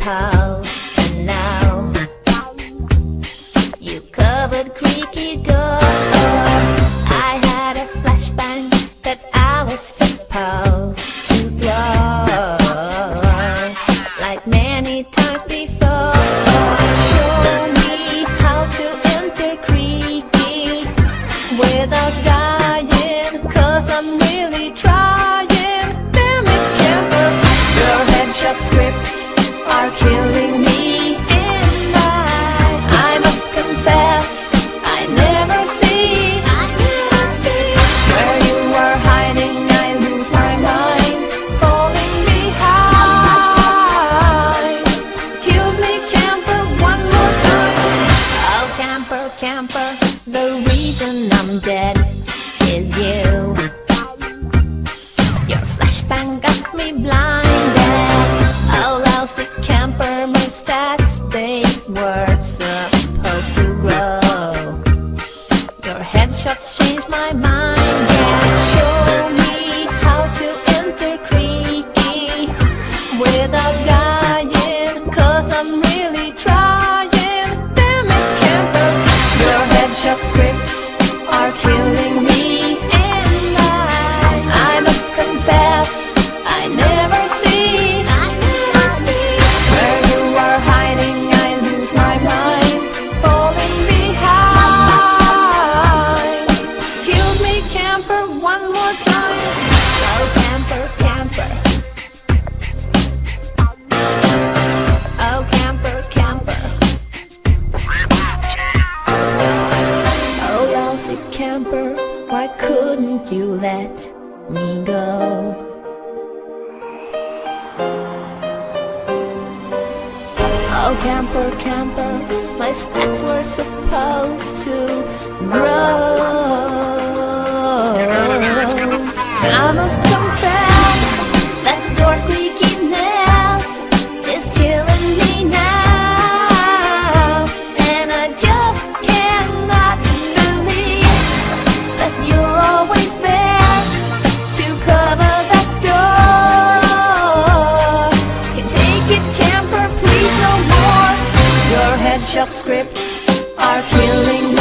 supposed to know. You covered creaky doors. I had a flashbang that I was supposed to throw, like many times before. Show me how to enter creaky without dying, 'cause I'm really trying. Damn it, Camper, your headshot scripts are killing me, and I must confess, I never see where you are hiding. I lose my mind, falling behind. Kill me, Camper, one more time. Oh, Camper, Camper, the reason I'm dead is you. Your flashbang got me blinded. Oh, lousy Camper, my stats, they were supposed to grow. Your headshots changed my mind. Yeah, show me how to enter creaky without dying, 'cause I'm really trying. Damn it, Camper, your headshot scripts are killing me, and I must confess, I never see where you are hiding. I lose my mind, falling behind. Kill me, Camper, one more time. Oh, Camper, Camper. Oh, Camper, Camper. Oh, lousy Camper, why couldn't you let me go? Oh, Camper, Camper, my stats were supposed to grow. And I must confess that your sneakiness is killing me now, and I just cannot believe that you're always there to cover that door. You take it, Camper, please no more. Your headshot scripts are killing me.